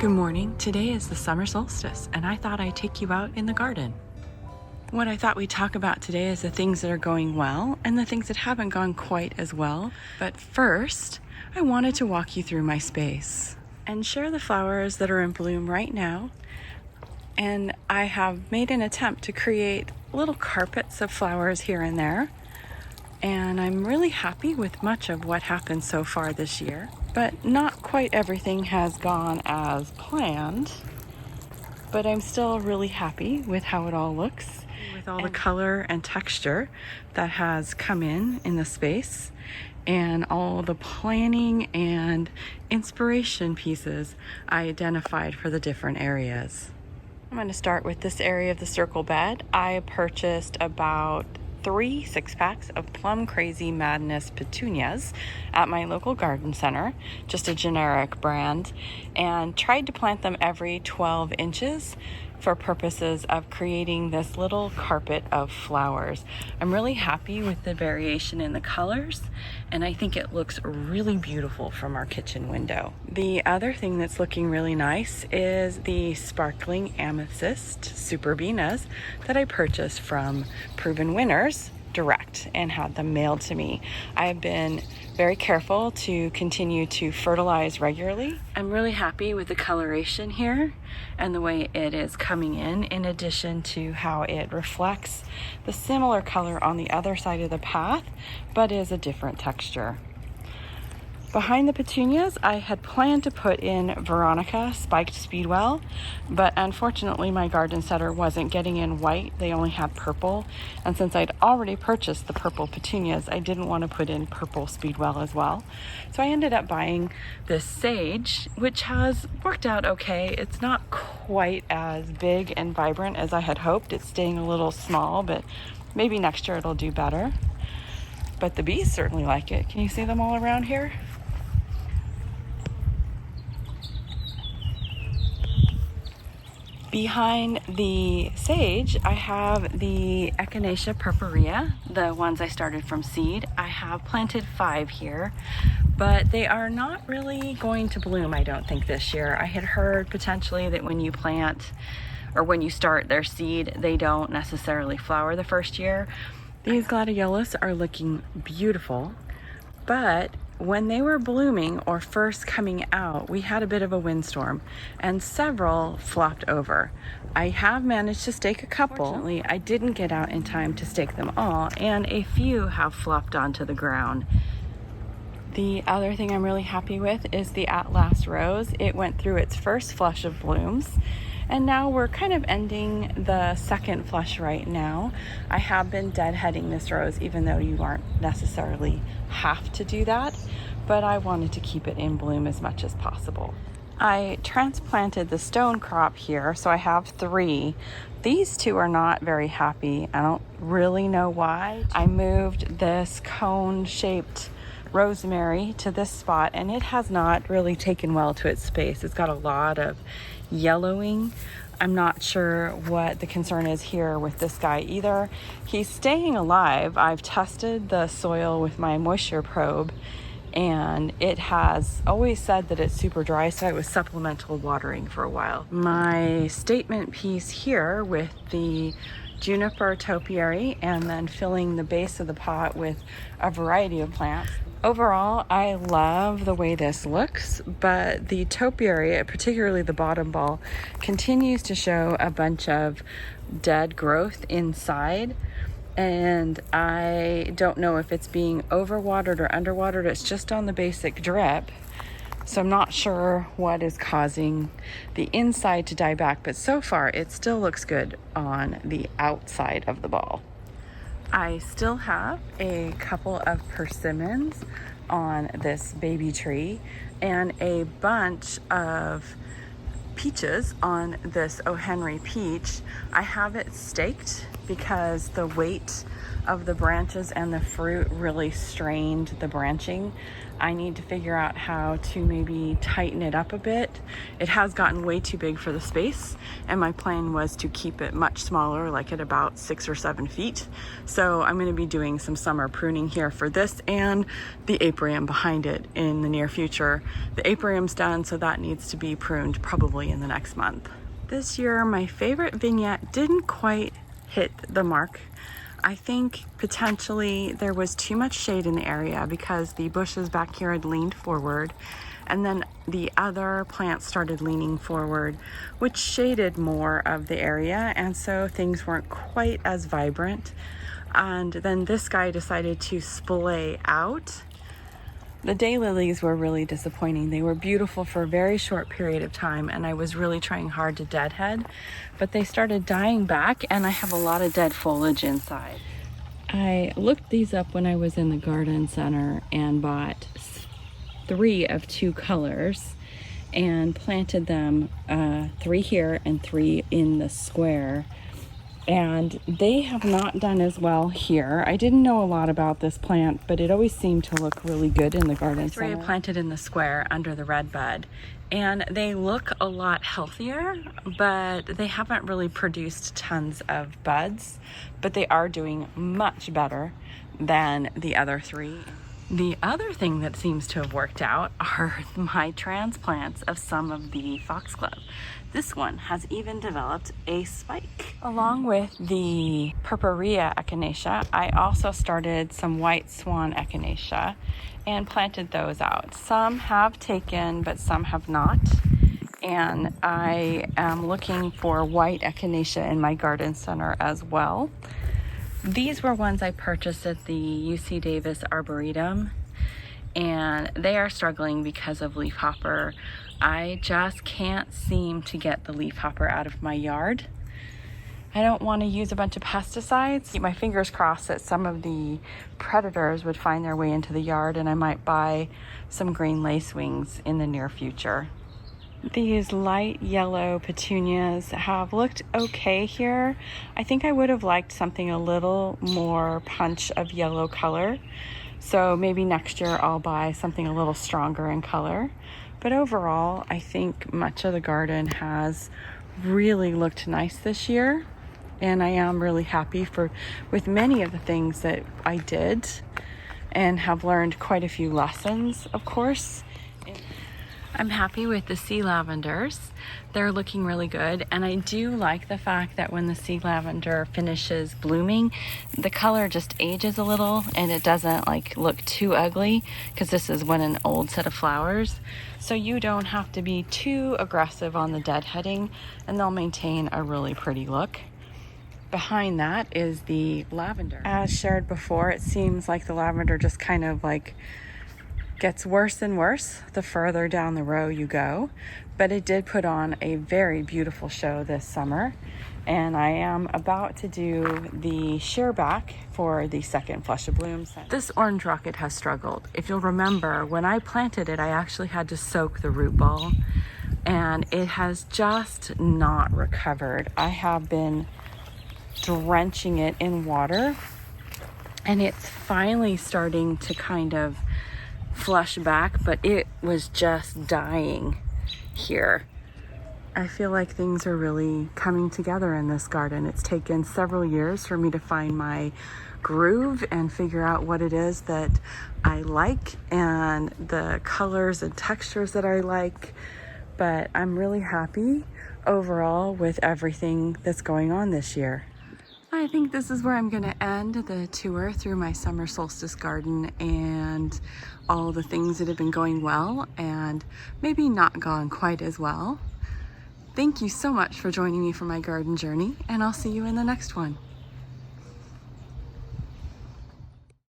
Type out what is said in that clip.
Good morning. Today is the summer solstice, and I thought I'd take you out in the garden. What I thought we'd talk about today is the things that are going well and the things that haven't gone quite as well. But first, I wanted to walk you through my space and share the flowers that are in bloom right now. And I have made an attempt to create little carpets of flowers here and there. And I'm really happy with much of what happened so far this year. But not quite everything has gone as planned. But I'm still really happy with how it all looks, with all the color and texture that has come in the space, and all the planning and inspiration pieces I identified for the different areas. I'm going to start with this area of the circle bed. I purchased about 3 6-packs of Plum Crazy Madness petunias at my local garden center, just a generic brand, and tried to plant them every 12 inches for purposes of creating this little carpet of flowers. I'm really happy with the variation in the colors, and I think it looks really beautiful from our kitchen window. The other thing that's looking really nice is the sparkling amethyst superbenas that I purchased from Proven Winners direct and had them mailed to me. I have been very careful to continue to fertilize regularly. I'm really happy with the coloration here and the way it is coming in addition to how it reflects the similar color on the other side of the path, but is a different texture. Behind the petunias, I had planned to put in Veronica spiked speedwell, but unfortunately my garden center wasn't getting in white. They only had purple, and since I'd already purchased the purple petunias, I didn't want to put in purple speedwell as well. So I ended up buying this sage, which has worked out okay. It's not quite as big and vibrant as I had hoped. It's staying a little small, but maybe next year it'll do better. But the bees certainly like it. Can you see them all around here? Behind the sage, I have the Echinacea purpurea, the ones I started from seed. I have planted 5 here, but they are not really going to bloom, I don't think, this year. I had heard potentially that when you plant or when you start their seed, they don't necessarily flower the first year. These gladiolus are looking beautiful, but when they were blooming or first coming out, we had a bit of a windstorm and several flopped over. I have managed to stake a couple. Fortunately, I didn't get out in time to stake them all, and a few have flopped onto the ground. The other thing I'm really happy with is the At Last Rose. It went through its first flush of blooms, and now we're kind of ending the second flush right now. I have been deadheading this rose, even though you aren't necessarily have to do that, but I wanted to keep it in bloom as much as possible. I transplanted the stone crop here, so I have 3. These 2 are not very happy. I don't really know why. I moved this cone-shaped rosemary to this spot, and it has not really taken well to its space. It's got a lot of yellowing. I'm not sure what the concern is here with this guy either. He's staying alive. I've tested the soil with my moisture probe, and it has always said that it's super dry, so I was supplemental watering for a while. My statement piece here with the juniper topiary and then filling the base of the pot with a variety of plants. Overall, I love the way this looks, but the topiary, particularly the bottom ball, continues to show a bunch of dead growth inside, and I don't know if it's being overwatered or underwatered. It's just on the basic drip, so I'm not sure what is causing the inside to die back, but so far it still looks good on the outside of the ball. I still have a couple of persimmons on this baby tree and a bunch of peaches on this O. Henry peach. I have it staked because the weight of the branches and the fruit really strained the branching. I need to figure out how to maybe tighten it up a bit. It has gotten way too big for the space, and my plan was to keep it much smaller, like at about 6 or 7 feet. So I'm going to be doing some summer pruning here for this and the apiarium behind it in the near future. The apiarium's done, so that needs to be pruned probably in the next month. This year, my favorite vignette didn't quite hit the mark. I think potentially there was too much shade in the area because the bushes back here had leaned forward, and then the other plants started leaning forward, which shaded more of the area, and so things weren't quite as vibrant. And then this guy decided to splay out. The daylilies were really disappointing. They were beautiful for a very short period of time, and I was really trying hard to deadhead, but they started dying back, and I have a lot of dead foliage inside. I looked these up when I was in the garden center and bought 3 of 2 colors and planted them, 3 here and 3 in the square. And they have not done as well here. I didn't know a lot about this plant, but it always seemed to look really good in the garden center. 3 I planted in the square under the red bud, and they look a lot healthier, but they haven't really produced tons of buds, but they are doing much better than the other 3. The other thing that seems to have worked out are my transplants of some of the foxglove. This one has even developed a spike. Along with the Purpurea echinacea, I also started some white swan echinacea and planted those out. Some have taken, but some have not. And I am looking for white echinacea in my garden center as well. These were ones I purchased at the UC Davis Arboretum, and they are struggling because of leafhopper. I just can't seem to get the leafhopper out of my yard. I don't want to use a bunch of pesticides. Keep my fingers crossed that some of the predators would find their way into the yard, and I might buy some green lacewings in the near future. These light yellow petunias have looked okay here. I think I would have liked something a little more punch of yellow color. So maybe next year I'll buy something a little stronger in color. But overall, I think much of the garden has really looked nice this year. And I am really happy with many of the things that I did, and have learned quite a few lessons, of course. I'm happy with the sea lavenders. They're looking really good, and I do like the fact that when the sea lavender finishes blooming, the color just ages a little and it doesn't like look too ugly, because this is when an old set of flowers. So you don't have to be too aggressive on the deadheading, and they'll maintain a really pretty look. Behind that is the lavender. As shared before, it seems like the lavender just kind of like gets worse and worse the further down the row you go, but it did put on a very beautiful show this summer, and I am about to do the shear back for the second flush of blooms. This orange rocket has struggled. If you'll remember, when I planted it, I actually had to soak the root ball, and it has just not recovered. I have been drenching it in water, and it's finally starting to kind of flush back, but it was just dying here. I feel like things are really coming together in this garden. It's taken several years for me to find my groove and figure out what it is that I like and the colors and textures that I like, but I'm really happy overall with everything that's going on this year. I think this is where I'm going to end the tour through my summer solstice garden and all the things that have been going well and maybe not gone quite as well. Thank you so much for joining me for my garden journey, and I'll see you in the next one.